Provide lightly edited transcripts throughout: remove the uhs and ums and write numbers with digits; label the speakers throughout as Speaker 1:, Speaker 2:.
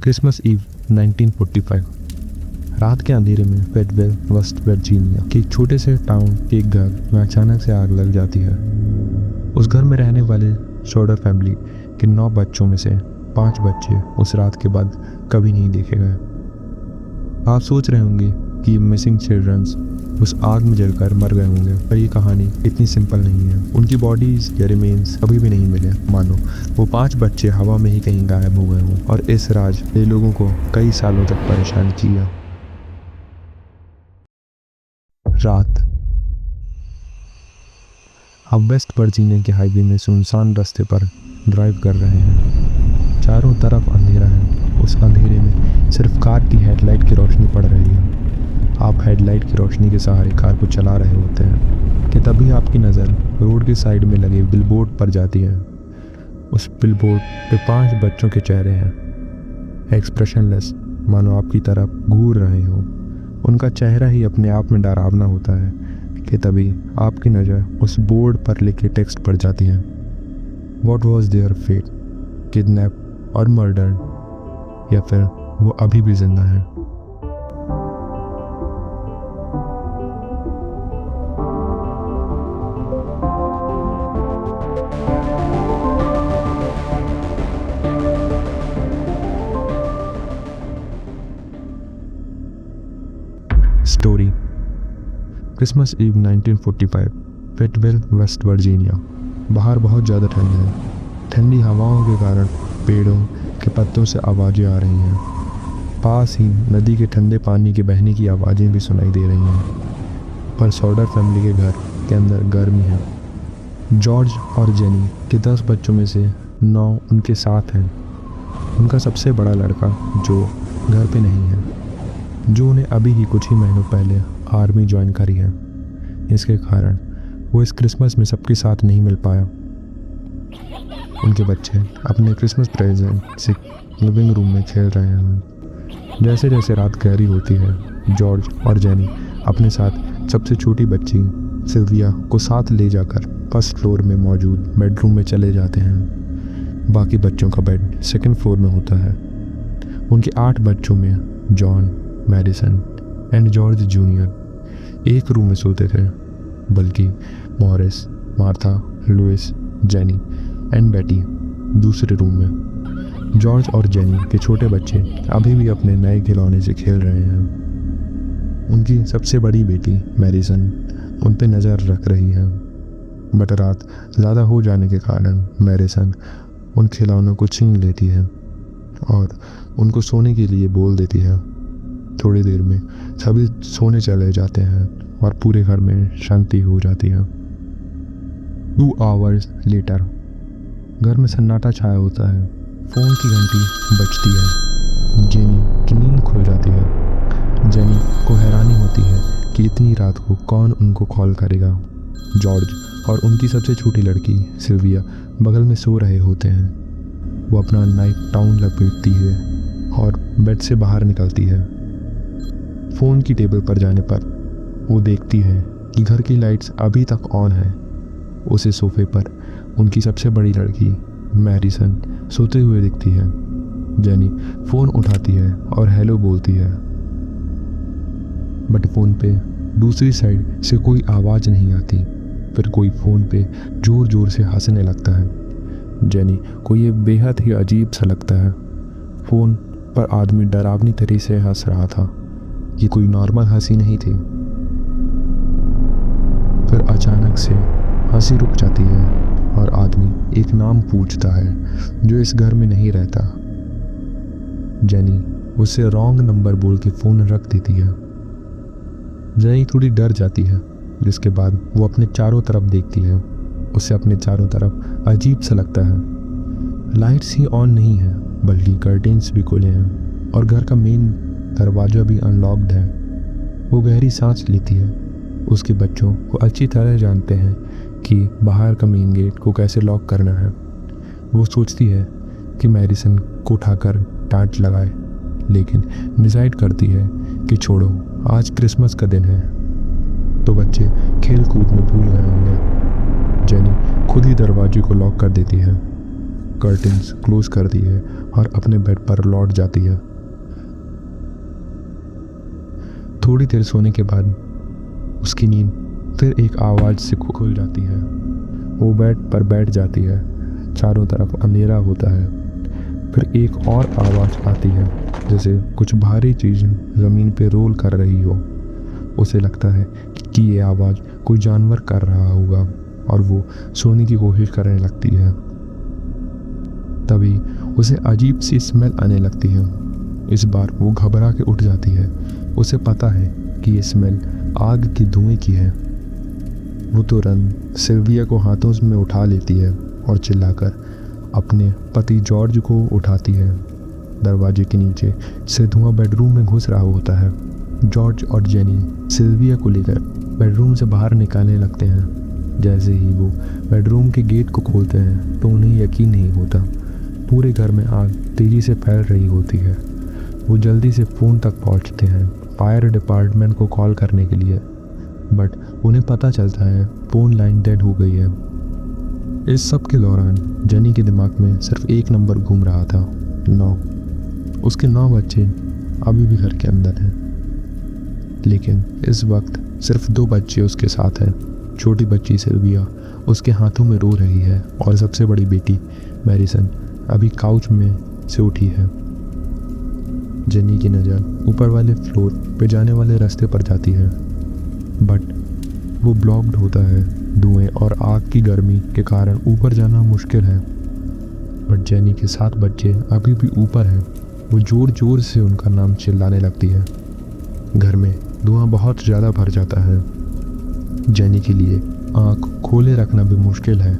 Speaker 1: Christmas eve 1945। रात के अंधेरे में फेडवेल, वेस्ट वर्जीनिया के एक छोटे से टाउन के एक घर में अचानक से आग लग जाती है। उस घर में रहने वाले शोडर फैमिली के 9 बच्चों में से 5 बच्चे उस रात के बाद कभी नहीं देखे गए। आप सोच रहे होंगे कि मिसिंग चिल्ड्रंस उस आग में जलकर मर गए होंगे, पर ये कहानी इतनी सिंपल नहीं है। उनकी बॉडीज या रिमेन्स कभी भी नहीं मिले। मानो वो 5 बच्चे हवा में ही कहीं गायब हो गए हों और इस राज ने लोगों को कई सालों तक परेशान किया। रात। आप वेस्ट वर्जीनिया के हाईवे में सुनसान रास्ते पर ड्राइव कर रहे हैं। चारों तरफ अंधेरा है। उस अंधेरे में सिर्फ कार की हेडलाइट की रोशनी पड़ रही है। आप हेडलाइट की रोशनी के सहारे कार को चला रहे होते हैं कि तभी आपकी नज़र रोड के साइड में लगे बिलबोर्ड पर जाती है। उस बिलबोर्ड पे 5 बच्चों के चेहरे हैं, एक्सप्रेशनलेस, मानो आपकी तरफ घूर रहे हो। उनका चेहरा ही अपने आप में डरावना होता है कि तभी आपकी नज़र उस बोर्ड पर लिखे टेक्स्ट पर जाती है। What was their fate? Kidnap और मर्डर, या फिर वो अभी भी जिंदा है? Story. Christmas eve 1945, Fayetteville, West Virginia. बाहर बहुत ज़्यादा ठंड है। ठंडी हवाओं के कारण पेड़ों के पत्तों से आवाज़ें आ रही हैं। पास ही नदी के ठंडे पानी के बहने की आवाज़ें भी सुनाई दे रही हैं। पर सॉडर फैमिली के घर के अंदर गर्मी है। जॉर्ज और जेनी के 10 बच्चों में से 9 उनके साथ हैं। उनका सबसे बड़ा लड़का जो घर पे नहीं है, जो उन्हें अभी ही कुछ ही महीनों पहले आर्मी ज्वाइन करी है। इसके कारण वो इस क्रिसमस में सबके साथ नहीं मिल पाया। उनके बच्चे अपने क्रिसमस प्रेजेंट से लिविंग रूम में खेल रहे हैं। जैसे जैसे रात गहरी होती है, जॉर्ज और जेनी अपने साथ सबसे छोटी बच्ची सिल्विया को साथ ले जाकर फर्स्ट फ्लोर में मौजूद बेडरूम में चले जाते हैं। बाकी बच्चों का बेड सेकंड फ्लोर में होता है। उनके 8 बच्चों में John, Madison and George junior एक रूम में सोते थे, बल्कि Morris, Martha, Louis, Jenny and Betty दूसरे रूम में। जॉर्ज और जेनी के छोटे बच्चे अभी भी अपने नए खिलौने से खेल रहे हैं। उनकी सबसे बड़ी बेटी मैडिसन उन पे नज़र रख रही है, बट रात ज़्यादा हो जाने के कारण मैडिसन उन खिलौनों को छीन लेती है और उनको सोने के लिए बोल देती है। थोड़ी देर में सभी सोने चले जाते हैं और पूरे घर में शांति हो जाती है। 2 आवर्स लेटर। घर में सन्नाटा छाया होता है। फ़ोन की घंटी बजती है। जेनी की नींद खुल जाती है। जेनी को हैरानी होती है कि इतनी रात को कौन उनको कॉल करेगा। जॉर्ज और उनकी सबसे छोटी लड़की सिल्विया बगल में सो रहे होते हैं। वो अपना नाइट टाउन लपेटती है और बेड से बाहर निकलती है। फ़ोन की टेबल पर जाने पर वो देखती है कि घर की लाइट्स अभी तक ऑन है। उसे सोफे पर उनकी सबसे बड़ी लड़की मैडिसन सोते हुए दिखती है। जेनी फ़ोन उठाती है और हेलो बोलती है, बट फ़ोन पे दूसरी साइड से कोई आवाज़ नहीं आती। फिर कोई फ़ोन पे ज़ोर ज़ोर से हंसने लगता है। जेनी को ये बेहद ही अजीब सा लगता है। फ़ोन पर आदमी डरावनी तरह से हंस रहा था। ये कोई नॉर्मल हंसी नहीं थी। फिर अचानक से हंसी रुक जाती है और आदमी एक नाम पूछता है जो इस घर में नहीं रहता। जेनी उससे रॉन्ग नंबर बोल के फ़ोन रख देती है। जेनी थोड़ी डर जाती है, जिसके बाद वो अपने चारों तरफ देखती है। उसे अपने चारों तरफ अजीब सा लगता है। लाइट्स ही ऑन नहीं है, बल्कि कर्टेन्स भी खुले हैं और घर का मेन दरवाज़ा भी अनलॉक्ड है। वो गहरी सांस लेती है। उसके बच्चों को अच्छी तरह जानते हैं कि बाहर का मेन गेट को कैसे लॉक करना है। वो सोचती है कि मैडिसन को उठाकर डांट लगाए, लेकिन डिसाइड करती है कि छोड़ो, आज क्रिसमस का दिन है तो बच्चे खेल कूद में भूल गए होंगे। जेनी खुद ही दरवाजे को लॉक कर देती है। कर्टन्स क्लोज कर दिए और अपने बेड पर लौट जाती है। थोड़ी देर सोने के बाद उसकी नींद फिर एक आवाज़ से खुल जाती है। वो बेड पर बैठ जाती है। चारों तरफ अंधेरा होता है। फिर एक और आवाज़ आती है, जैसे कुछ भारी चीज़ ज़मीन पे रोल कर रही हो। उसे लगता है कि ये आवाज़ कोई जानवर कर रहा होगा और वो सोने की कोशिश करने लगती है। तभी उसे अजीब सी स्मेल आने लगती है। इस बार वो घबरा के उठ जाती है। उसे पता है कि ये स्मेल आग के धुएं की है। वो तुरंत सिल्विया को हाथों में उठा लेती है और चिल्लाकर अपने पति जॉर्ज को उठाती है। दरवाजे के नीचे से धुआं बेडरूम में घुस रहा होता है। जॉर्ज और जेनी सिल्विया को लेकर बेडरूम से बाहर निकलने लगते हैं। जैसे ही वो बेडरूम के गेट को खोलते हैं तो उन्हें यकीन नहीं होता। पूरे घर में आग तेज़ी से फैल रही होती है। वो जल्दी से फ़ोन तक पहुंचते हैं फायर डिपार्टमेंट को कॉल करने के लिए, बट उन्हें पता चलता है फ़ोन लाइन डेड हो गई है। इस सब के दौरान जेनी के दिमाग में सिर्फ एक नंबर घूम रहा था, 9। उसके 9 बच्चे अभी भी घर के अंदर हैं, लेकिन इस वक्त सिर्फ 2 बच्चे उसके साथ हैं। छोटी बच्ची सिल्विया उसके हाथों में रो रही है और सबसे बड़ी बेटी मैरिसन अभी काउच में से उठी है। जेनी की नज़र ऊपर वाले फ्लोर पे जाने वाले रास्ते पर जाती है, बट वो ब्लॉक्ड होता है। धुएं और आग की गर्मी के कारण ऊपर जाना मुश्किल है। बट जेनी के 7 बच्चे अभी भी ऊपर हैं। वो ज़ोर ज़ोर से उनका नाम चिल्लाने लगती है। घर में धुआं बहुत ज़्यादा भर जाता है। जेनी के लिए आँख खोले रखना भी मुश्किल है।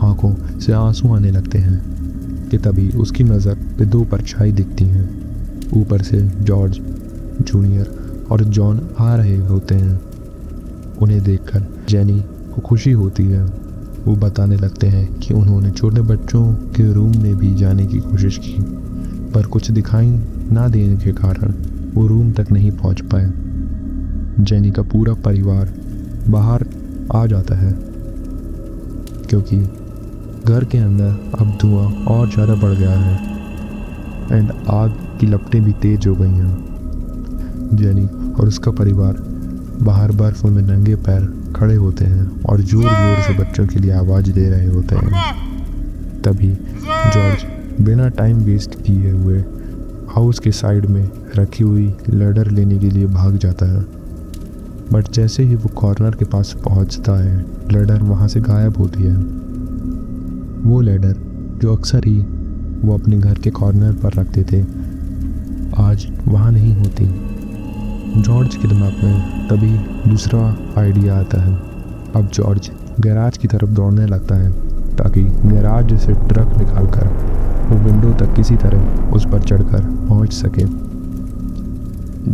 Speaker 1: आँखों से आंसू आने लगते हैं कि तभी उसकी नज़र पे 2 परछाई दिखती हैं। ऊपर से जॉर्ज जूनियर और जॉन आ रहे होते हैं। उन्हें देखकर जेनी को खुशी होती है। वो बताने लगते हैं कि उन्होंने छोटे बच्चों के रूम में भी जाने की कोशिश की, पर कुछ दिखाई ना देने के कारण वो रूम तक नहीं पहुंच पाए। जेनी का पूरा परिवार बाहर आ जाता है क्योंकि घर के अंदर अब धुआं और ज़्यादा बढ़ गया है एंड आग की लपटें भी तेज हो गई हैं। जेनी और उसका परिवार बाहर बर्फ में नंगे पैर खड़े होते हैं और जोर जोर से बच्चों के लिए आवाज़ दे रहे होते हैं। तभी जॉर्ज बिना टाइम वेस्ट किए हुए हाउस के साइड में रखी हुई लैडर लेने के लिए भाग जाता है, बट जैसे ही वो कॉर्नर के पास पहुंचता है लैडर वहां से गायब होती है। वो लैडर जो अक्सर ही वो अपने घर के कॉर्नर पर रखते थे आज वहाँ नहीं होती। जॉर्ज के दिमाग में तभी दूसरा आइडिया आता है। अब जॉर्ज गैराज की तरफ दौड़ने लगता है ताकि गैराज से ट्रक निकालकर वो विंडो तक किसी तरह उस पर चढ़कर पहुंच सके।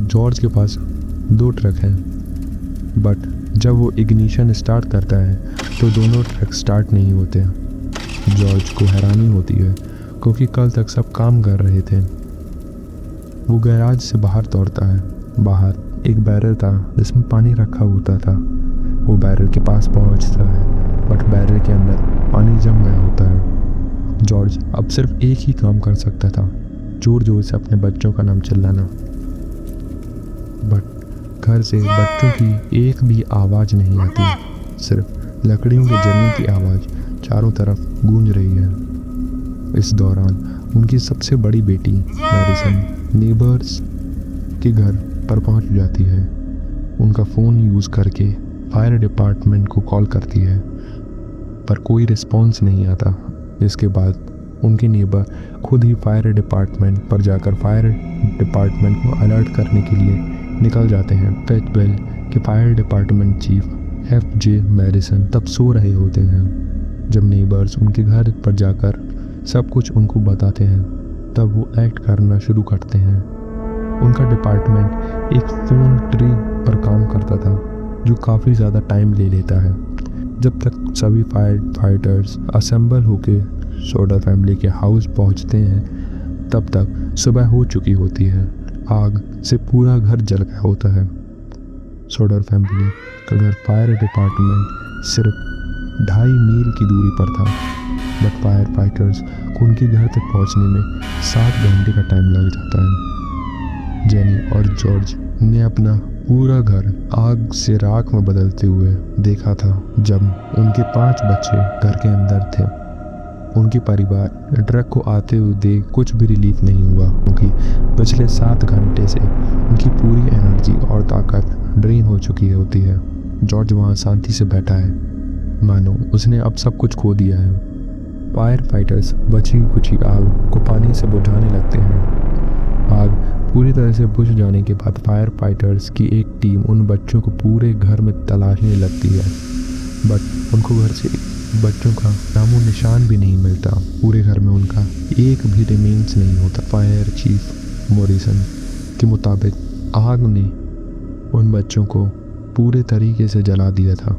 Speaker 1: जॉर्ज के पास 2 ट्रक हैं, बट जब वो इग्निशन स्टार्ट करता है तो दोनों ट्रक स्टार्ट नहीं होते। जॉर्ज को हैरानी होती है क्योंकि कल तक सब काम कर रहे थे। वो गैराज से बाहर दौड़ता है। बाहर एक बैरल था जिसमें पानी रखा होता था। वो बैरल के पास पहुंचता है, बट बैरल के अंदर पानी जम गया होता है। जॉर्ज अब सिर्फ एक ही काम कर सकता था, जोर जोर से अपने बच्चों का नाम चिल्लाना, बट घर से बच्चों की एक भी आवाज़ नहीं आती। सिर्फ लकड़ियों के जलने की आवाज़ चारों तरफ गूंज रही है। इस दौरान उनकी सबसे बड़ी बेटी मैरिसन नेबर्स के घर पर पहुंच जाती है। उनका फ़ोन यूज़ करके फायर डिपार्टमेंट को कॉल करती है, पर कोई रिस्पॉन्स नहीं आता। इसके बाद उनके नेबर खुद ही फायर डिपार्टमेंट पर जाकर फायर डिपार्टमेंट को अलर्ट करने के लिए निकल जाते हैं। फैटवेल के फायर डिपार्टमेंट चीफ F.J. मैरिसन तब सो रहे होते हैं। जब नेबर्स उनके घर पर जाकर सब कुछ उनको बताते हैं तब वो एक्ट करना शुरू करते हैं। उनका डिपार्टमेंट एक फ़ोन ट्री पर काम करता था जो काफ़ी ज़्यादा टाइम ले लेता है। जब तक सभी फायर फाइटर्स असेंबल होकर सोडर फैमिली के हाउस पहुंचते हैं तब तक सुबह हो चुकी होती है। आग से पूरा घर जल गया होता है। सोडर फैमिली का घर फायर डिपार्टमेंट सिर्फ 2.5 मील की दूरी पर था। बट फायर फाइटर्स को उनके घर तक पहुंचने में 7 घंटे का टाइम लग जाता है। जेनी और जॉर्ज ने अपना पूरा घर आग से राख में बदलते हुए देखा था। जब उनके 5 बच्चे घर के अंदर थे, उनके परिवार ट्रक को आते हुए देख कुछ भी रिलीफ नहीं हुआ, क्योंकि पिछले 7 घंटे से उनकी पूरी एनर्जी और ताकत ड्रेन हो चुकी होती है। जॉर्ज वहाँ शांति से बैठा है, मानो उसने अब सब कुछ खो दिया है। फायर फाइटर्स बची कुची आग को पानी से बुझाने लगते हैं। आग पूरी तरह से बुझ जाने के बाद फायर फाइटर्स की एक टीम उन बच्चों को पूरे घर में तलाशने लगती है, बट उनको घर से बच्चों का नामो निशान भी नहीं मिलता। पूरे घर में उनका एक भी रिमेन्स नहीं होता। फायर चीफ मॉरिसन के मुताबिक आग ने उन बच्चों को पूरे तरीके से जला दिया था।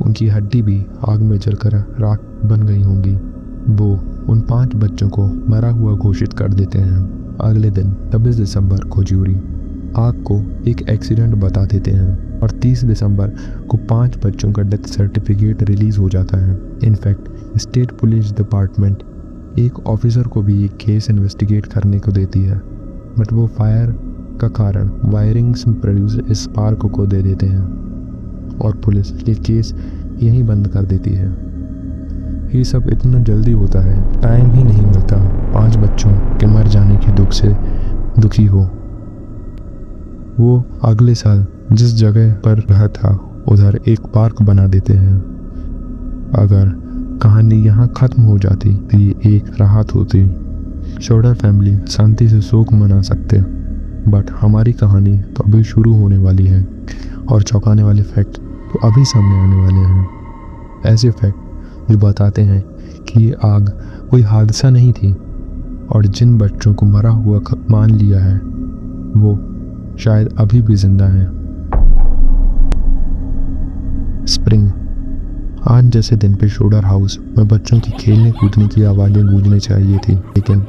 Speaker 1: उनकी हड्डी भी आग में जलकर राख बन गई होंगी। वो उन 5 बच्चों को मरा हुआ घोषित कर देते हैं। अगले दिन 26 दिसंबर को ज्यूरी आग को एक एक्सीडेंट बता देते हैं और 30 दिसंबर को 5 बच्चों का डेथ सर्टिफिकेट रिलीज हो जाता है। इनफैक्ट स्टेट पुलिस डिपार्टमेंट एक ऑफिसर को भी एक केस इन्वेस्टिगेट करने को देती है, बट वो फायर का कारण वायरिंग से प्रोड्यूस स्पार्क को दे देते हैं और पुलिस ये केस यहीं बंद कर देती है। ये सब इतना जल्दी होता है, टाइम ही नहीं मिलता 5 बच्चों के मर जाने के दुख से दुखी हो। वो अगले साल जिस जगह पर रहा था उधर एक पार्क बना देते हैं। अगर कहानी यहाँ खत्म हो जाती तो ये एक राहत होती। शोडर फैमिली शांति से शोक मना सकते, बट हमारी कहानी तो अभी शुरू होने वाली है और चौंकाने वाले फैक्ट तो अभी सामने आने वाले हैं। ऐसे फैक्ट जो बताते हैं कि ये आग कोई हादसा नहीं थी और जिन बच्चों को मरा हुआ मान लिया है वो शायद अभी भी जिंदा हैं। स्प्रिंग। आज जैसे दिन पे शोडर हाउस में बच्चों की खेलने कूदने की आवाज़ें गूंजने चाहिए थी, लेकिन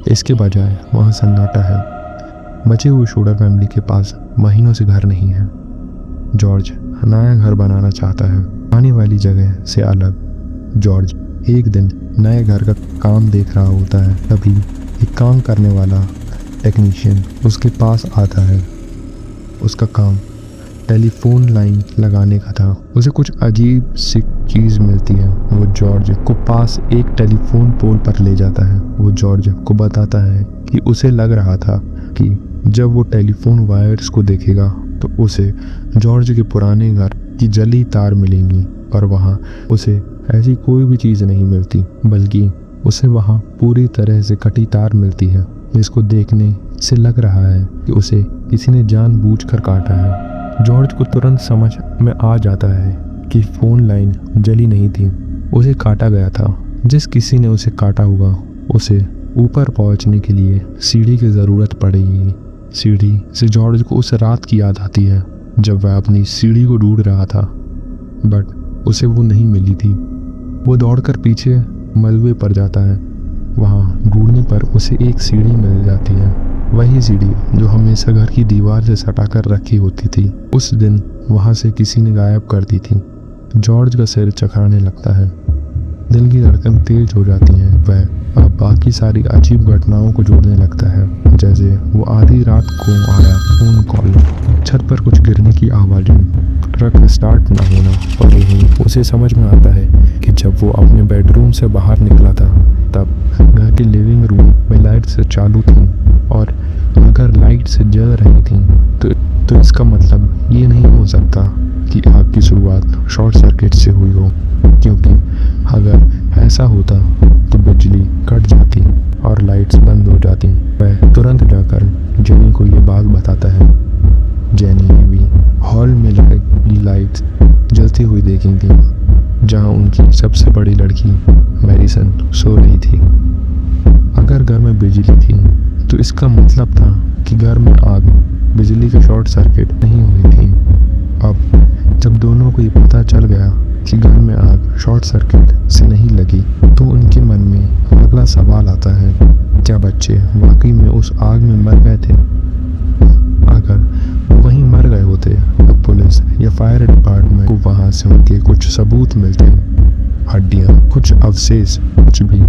Speaker 1: इसके बजाय वहाँ सन्नाटा है। बचे हुए शोडर फैमिली के पास महीनों से घर नहीं है। जॉर्ज नया घर बनाना चाहता है, आने वाली जगह से अलग। जॉर्ज एक दिन नए घर का काम देख रहा होता है, तभी एक काम करने वाला टेक्नीशियन उसके पास आता है। उसका काम टेलीफोन लाइन लगाने का था। उसे कुछ अजीब सी चीज़ मिलती है। वो जॉर्ज को पास एक टेलीफोन पोल पर ले जाता है। वो जॉर्ज को बताता है कि उसे लग रहा था कि जब वो टेलीफोन वायर्स को देखेगा तो उसे जॉर्ज के पुराने घर की जली तार मिलेंगी, और वहाँ उसे ऐसी कोई भी चीज़ नहीं मिलती, बल्कि उसे वहाँ पूरी तरह से कटी तार मिलती है, जिसको देखने से लग रहा है कि उसे किसी ने जानबूझकर काटा है। जॉर्ज को तुरंत समझ में आ जाता है कि फ़ोन लाइन जली नहीं थी, उसे काटा गया था। जिस किसी ने उसे काटा होगा उसे ऊपर पहुंचने के लिए सीढ़ी की ज़रूरत पड़ेगी। सीढ़ी से जॉर्ज को उस रात की याद आती है जब वह अपनी सीढ़ी को ढूंढ रहा था, बट उसे वो नहीं मिली थी। वो दौड़कर पीछे मलबे पर जाता है। वहाँ ढूंढने पर उसे एक सीढ़ी मिल जाती है, वही सीढ़ी जो हमेशा घर की दीवार से सटाकर रखी होती थी। उस दिन वहाँ से किसी ने गायब कर दी थी। जॉर्ज का सिर चकराने लगता है, दिल की धड़कन तेज हो जाती है। वह अब बाकी सारी अजीब घटनाओं को जोड़ने लगता है, जैसे वो आधी रात को आया फोन कॉल, छत पर कुछ गिरने की आवाज़ें, ट्रक स्टार्ट न होना, और यही उसे समझ में आता है कि जब वो अपने बेडरूम से बाहर निकला था तब घर के लिविंग रूम में लाइट्स चालू थी, और अगर लाइट से जल रही थी तो इसका मतलब ये नहीं हो सकता कि आग की शुरुआत शॉर्ट सर्किट से हुई हो, क्योंकि अगर ऐसा होता तो बिजली कट जाती और लाइट्स बंद हो जाती। वह तुरंत जाकर जेनी को ये बात बताता है। जेनी ने भी हॉल में लगी लाइट्स जलती हुई देखी थी, जहाँ उनकी सबसे बड़ी लड़की मैरिसन सो रही थी। अगर घर में बिजली थी तो इसका मतलब था कि घर में आग बिजली के शॉर्ट सर्किट नहीं हुई थी। अब जब दोनों को ये पता चल गया कि घर में आग शॉर्ट सर्किट से नहीं लगी, तो उनके मन में अगला सवाल आता है, क्या बच्चे वाकई में उस आग में मर गए थे? अगर वो वहीं मर गए होते तो पुलिस या फायर डिपार्टमेंट को वहाँ से उनके कुछ सबूत मिलते, हड्डियाँ, कुछ अवशेष, कुछ भी।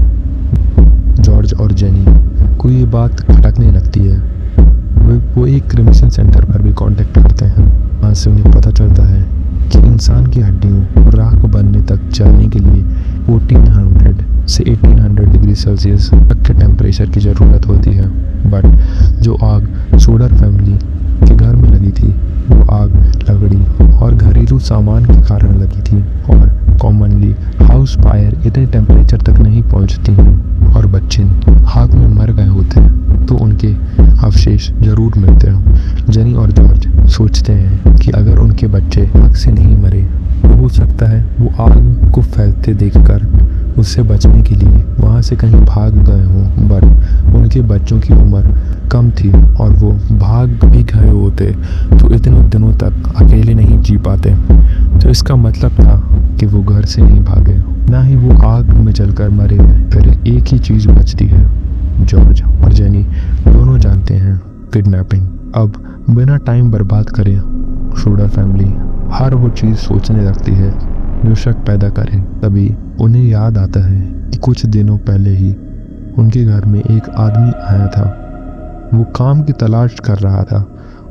Speaker 1: जॉर्ज और जेनी को ये बात खटकने लगती है। वो एक क्रिमिशन सेंटर पर भी कांटेक्ट करते हैं। वहाँ से उन्हें पता चलता है कि इंसान की हड्डियों राख बनने तक जाने के लिए 1400 से 1800 डिग्री सेल्सियस तक के टेम्परेचर की ज़रूरत होती है। बट जो आग सोडर फैमिली के घर में लगी थी, वो आग लकड़ी और घरेलू सामान के कारण लगी थी, और कॉमनली हाउस फायर इतने टेम्परेचर तक नहीं पहुंचती हैं, और बच्चे आग में मर गए होते हैं तो उनके अवशेष जरूर मिलते हैं। जेनी और जॉर्ज सोचते हैं कि अगर उनके बच्चे आग से नहीं मरे तो हो सकता है वो आग को फैलते देखकर उससे बचने के लिए वहाँ से कहीं भाग गए हों। बट उनके बच्चों की उम्र कम थी और वो भाग भी गए होते तो इतने दिनों तक अकेले नहीं जी पाते। तो इसका मतलब था कि वो घर से नहीं भागे, ना ही वो आग में जलकर मरे। फिर एक ही चीज़ बचती है, जॉर्ज और जेनी दोनों जानते हैं किडनैपिंग। अब बिना टाइम बर्बाद करे शूडर फैमिली हर वो चीज़ सोचने लगती है जो शक पैदा करे। तभी उन्हें याद आता है कि कुछ दिनों पहले ही उनके घर में एक आदमी आया था। वो काम की तलाश कर रहा था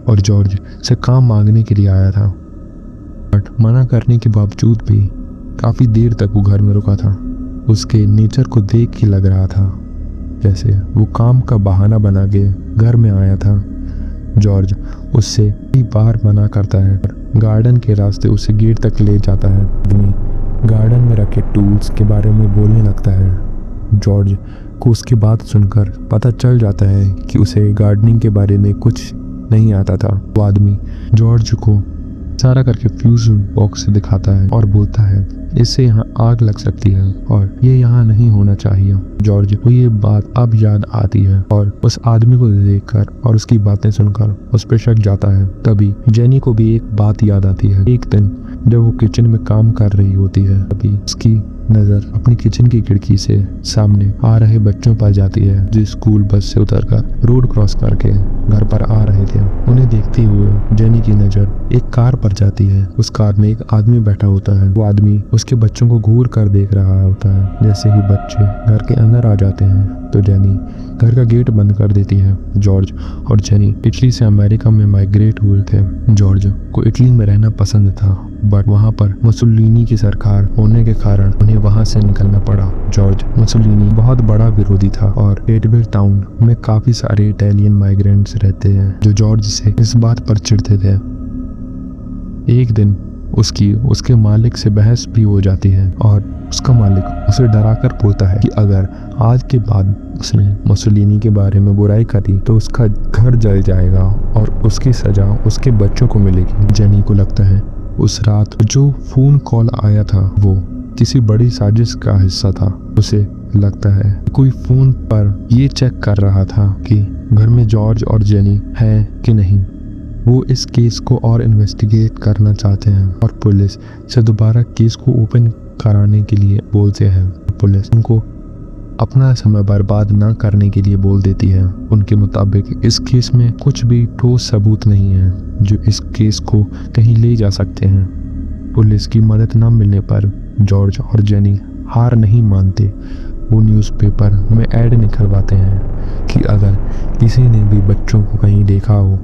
Speaker 1: और जॉर्ज से काम मांगने के लिए आया था, बट मना करने के बावजूद भी काफ़ी देर तक वो घर में रुका था। उसके नेचर को देख के लग रहा था जैसे वो काम का बहाना बना के घर में आया था। जॉर्ज उससे कई बार मना करता है, गार्डन के रास्ते उसे गेट तक ले जाता है। आदमी गार्डन में रखे टूल्स के बारे में बोलने लगता है। जॉर्ज को उसकी बात सुनकर पता चल जाता है कि उसे गार्डनिंग के बारे में कुछ नहीं आता था। वो आदमी जॉर्ज को इशारा करके फ्यूज बॉक्स दिखाता है और बोलता है इससे यहाँ आग लग सकती है और ये यहाँ नहीं होना चाहिए। जॉर्ज को ये बात अब याद आती है और उस आदमी को देखकर और उसकी बातें सुनकर उस पर शक जाता है। तभी जेनी को भी एक बात याद आती है। एक दिन जब वो किचन में काम कर रही होती है, तभी उसकी नज़र अपनी किचन की खिड़की से सामने आ रहे बच्चों पर जाती है जो स्कूल बस से उतरकर रोड क्रॉस करके घर पर आ रहे थे। उन्हें देखते हुए जेनी की नज़र एक कार पर जाती है। उस कार में एक आदमी बैठा होता है। वो आदमी उसके बच्चों को घूर कर देख रहा होता है। जैसे ही बच्चे घर के अंदर आ जाते हैं तो जेनी घर का गेट बंद कर देती है। जॉर्ज और जेनी इटली से अमेरिका में माइग्रेट हुए थे। जॉर्ज को इटली में रहना पसंद था, बट वहाँ पर मुसोलिनी की सरकार होने के कारण उन्हें वहाँ से निकलना पड़ा। जॉर्ज मुसोलिनी बहुत बड़ा विरोधी था और एडविल टाउन में काफ़ी सारे इटालियन माइग्रेंट्स रहते हैं जो जॉर्ज से इस बात पर चिढ़ते थे। एक दिन उसके मालिक से बहस भी हो जाती है और उसका मालिक उसे डराकर बोलता है कि अगर आज के बाद उसने मुसोलिनी के बारे में बुराई करी तो उसका घर जल जाएगा और उसकी सजा उसके बच्चों को मिलेगी। जेनी को लगता है उस रात जो फोन कॉल आया था वो किसी बड़ी साजिश का हिस्सा था। उसे लगता है कोई फोन पर ये चेक कर रहा था कि घर में जॉर्ज और जेनी है कि नहीं। वो इस केस को और इन्वेस्टिगेट करना चाहते हैं और पुलिस से दोबारा केस को ओपन कराने के लिए बोलते हैं। पुलिस उनको अपना समय बर्बाद ना करने के लिए बोल देती है। उनके मुताबिक इस केस में कुछ भी ठोस सबूत नहीं है जो इस केस को कहीं ले जा सकते हैं। पुलिस की मदद न मिलने पर जॉर्ज और जेनी हार नहीं मानते। वो न्यूज़पेपर में ऐड निकलवाते हैं कि अगर किसी ने भी बच्चों को कहीं देखा हो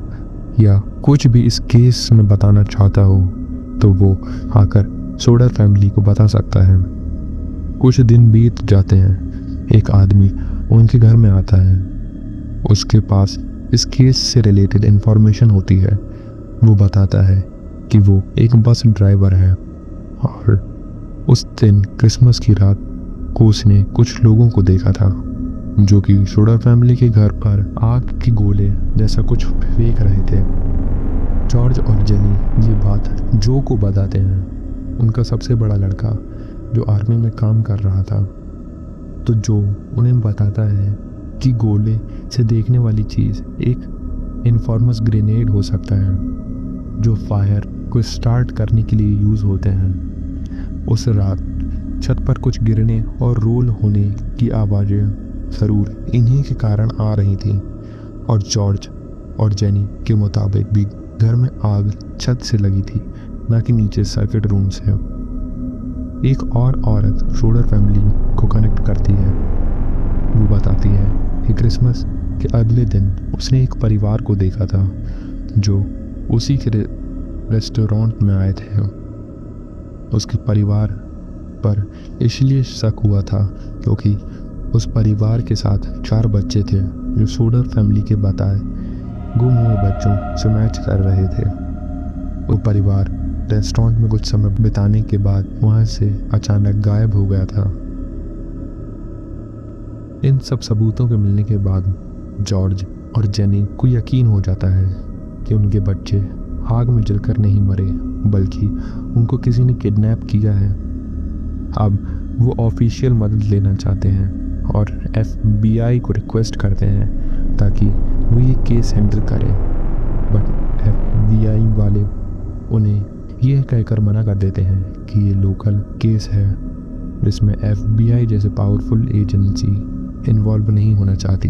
Speaker 1: या कुछ भी इस केस में बताना चाहता हो तो वो आकर सोडर फैमिली को बता सकता है। कुछ दिन बीत जाते हैं। एक आदमी उनके घर में आता है। उसके पास इस केस से रिलेटेड इंफॉर्मेशन होती है। वो बताता है कि वो एक बस ड्राइवर है और उस दिन क्रिसमस की रात को उसने कुछ लोगों को देखा था जो कि सोडर फैमिली के घर पर आग के गोले जैसा कुछ फेंक रहे थे। जॉर्ज और जेनी ये बात जो को बताते हैं। उनका सबसे बड़ा लड़का जो आर्मी में काम कर रहा था, तो जो उन्हें बताता है कि गोले से देखने वाली चीज़ एक इनफॉर्मस ग्रेनेड हो सकता है जो फायर को स्टार्ट करने के लिए यूज़ होते हैं। उस रात छत पर कुछ गिरने और रोल होने की आवाज़ें ज़रूर इन्हीं के कारण आ रही थी और जॉर्ज और जेनी के मुताबिक भी घर में आग छत से लगी थी, ना कि नीचे सर्किट रूम से। एक और औरत शोडर फैमिली को कनेक्ट करती है। वो बताती है कि क्रिसमस के अगले दिन उसने एक परिवार को देखा था जो उसी के रेस्टोरेंट में आए थे। उसके परिवार पर इसलिए शक हुआ था क्योंकि उस परिवार के साथ 4 बच्चे थे जो शोडर फैमिली के बताए गुम हुए बच्चों से मैच कर रहे थे। वो परिवार रेस्टोरेंट में कुछ समय बिताने के बाद वहां से अचानक गायब हो गया था। इन सब सबूतों के मिलने के बाद जॉर्ज और जेनी को यकीन हो जाता है कि उनके बच्चे आग में जलकर नहीं मरे बल्कि उनको किसी ने किडनैप किया है। अब वो ऑफिशियल मदद लेना चाहते हैं और FBI को रिक्वेस्ट करते हैं ताकि वो ये केस हैंडल करें, बट FBI वाले उन्हें यह कहकर मना कर देते हैं कि ये लोकल केस है जिसमें FBI जैसे पावरफुल एजेंसी इन्वॉल्व नहीं होना चाहती।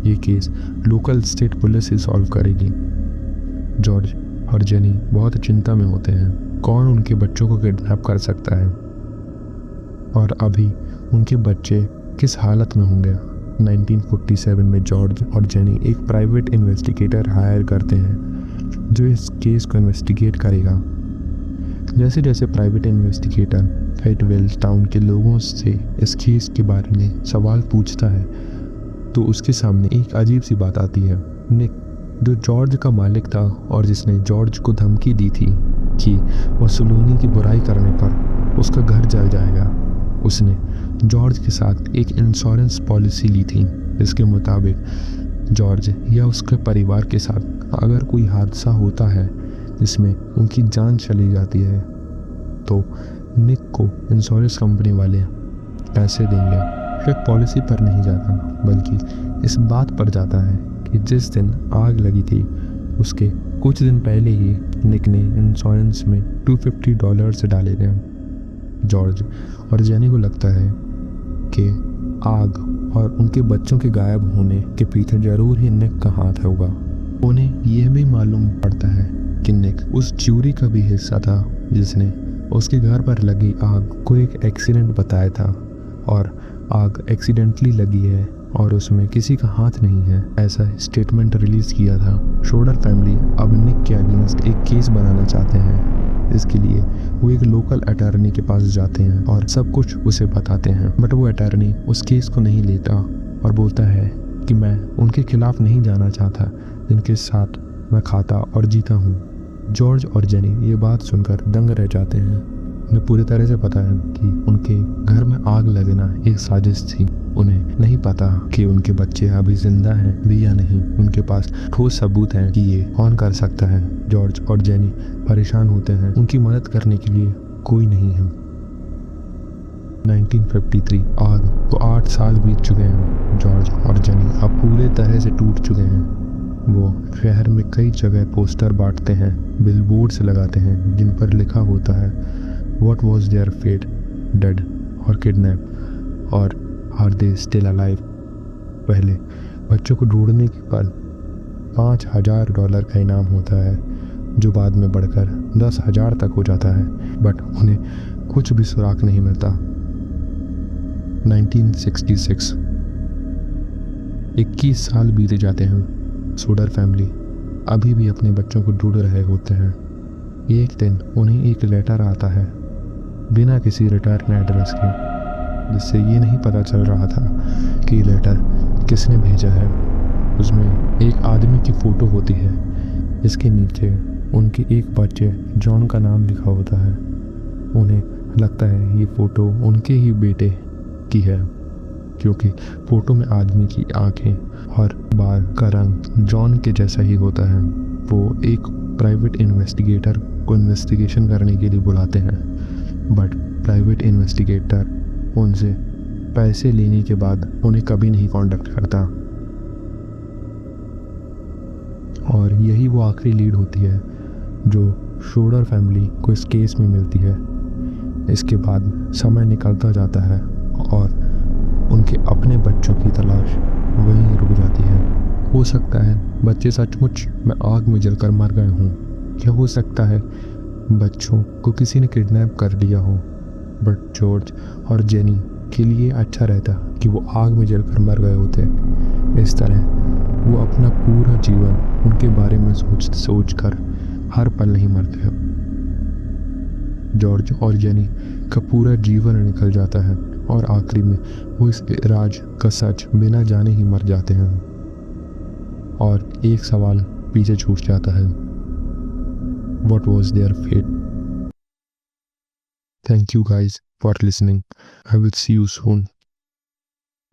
Speaker 1: ये केस लोकल स्टेट पुलिस ही सॉल्व करेगी। जॉर्ज और जेनी बहुत चिंता में होते हैं कौन उनके बच्चों को किडनैप कर सकता है और अभी उनके बच्चे किस हालत में होंगे। 1947 में जॉर्ज और जेनी एक प्राइवेट इन्वेस्टिगेटर हायर करते हैं जो इस केस को इन्वेस्टिगेट करेगा। जैसे जैसे प्राइवेट इन्वेस्टिगेटर फेटवेल टाउन के लोगों से इस केस के बारे में सवाल पूछता है तो उसके सामने एक अजीब सी बात आती है। निक, जो जॉर्ज का मालिक था और जिसने जॉर्ज को धमकी दी थी कि वह सलोनी की बुराई करने पर उसका घर जल जाएगा, उसने जॉर्ज के साथ एक इंश्योरेंस पॉलिसी ली थी जिसके मुताबिक जॉर्ज या उसके परिवार के साथ अगर कोई हादसा होता है जिसमें उनकी जान चली जाती है तो निक को इंश्योरेंस कंपनी वाले पैसे देंगे। फिर पॉलिसी पर नहीं जाता बल्कि इस बात पर जाता है कि जिस दिन आग लगी थी उसके कुछ दिन पहले ही निक ने इंश्योरेंस में $250 डाले थे। जॉर्ज और जेनी को लगता है कि आग और उनके बच्चों के गायब होने के पीछे जरूर ही निक का हाथ होगा। उन्हें यह भी मालूम पड़ता है कि निक उस चोरी का भी हिस्सा था जिसने उसके घर पर लगी आग को एक एक्सीडेंट बताया था और आग एक्सीडेंटली लगी है और उसमें किसी का हाथ नहीं है, ऐसा स्टेटमेंट रिलीज किया था। शोडर फैमिली अब निक के अगेंस्ट एक केस बनाना चाहते हैं। इसके लिए वो एक लोकल अटॉर्नी के पास जाते हैं और सब कुछ उसे बताते हैं, बट वो अटॉर्नी उस केस को नहीं लेता और बोलता है कि मैं उनके खिलाफ नहीं जाना चाहता जिनके साथ मैं खाता और जीता हूँ। जॉर्ज और जेनी ये बात सुनकर दंग रह जाते हैं। उन्हें पूरी तरह से पता है कि उनके घर में आग लगना एक साजिश थी। उन्हें नहीं पता कि उनके बच्चे अभी जिंदा हैं भी या नहीं। उनके पास ठोस सबूत हैं कि ये कौन कर सकता है। जॉर्ज और जेनी परेशान होते हैं, उनकी मदद करने के लिए कोई नहीं है। 1953 आग को 8 साल बीत चुके हैं। जॉर्ज और जेनी अब पूरे तरह से टूट चुके हैं। वो शहर में कई जगह पोस्टर बांटते हैं, बिलबोर्ड्स लगाते हैं जिन पर लिखा होता है what was their fate, dead और किडनैप और आर दे स्टिल अलाइव। पहले बच्चों को ढूंढने के बाद $5,000 का इनाम होता है जो बाद में बढ़कर 10,000 तक हो जाता है, बट उन्हें कुछ भी सुराग नहीं मिलता। 1966 21 साल बीते जाते हैं। शोडर फैमिली अभी भी अपने बच्चों को ढूंढ रहे होते हैं। एक दिन उन्हें एक लेटर आता है बिना किसी रिटर्न एड्रेस के, जिससे ये नहीं पता चल रहा था कि लेटर किसने भेजा है। उसमें एक आदमी की फ़ोटो होती है जिसके नीचे उनके एक बच्चे जॉन का नाम लिखा होता है। उन्हें लगता है ये फ़ोटो उनके ही बेटे की है क्योंकि फ़ोटो में आदमी की आंखें और बाल का रंग जॉन के जैसा ही होता है। वो एक प्राइवेट इन्वेस्टिगेटर को इन्वेस्टिगेशन करने के लिए बुलाते हैं, बट प्राइवेट इन्वेस्टिगेटर उनसे पैसे लेने के बाद उन्हें कभी नहीं कांटेक्ट करता और यही वो आखिरी लीड होती है जो शोडर फैमिली को इस केस में मिलती है। इसके बाद समय निकलता जाता है और उनके अपने बच्चों की तलाश वहीं रुक जाती है। हो सकता है बच्चे सचमुच में आग में जलकर मर गए हों, या हो सकता है बच्चों को किसी ने किडनैप कर लिया हो, बट जॉर्ज और जेनी के लिए अच्छा रहता कि वो आग में जलकर मर गए होते। इस तरह वो अपना पूरा जीवन उनके बारे में सोच सोच कर हर पल नहीं मरते। जॉर्ज और जेनी का पूरा जीवन निकल जाता है और आखिरी में वो इस राज का सच बिना जाने ही मर जाते हैं। और एक सवाल पीछे छूट जाता है, what was their fate? Thank you guys for listening. I will see you soon.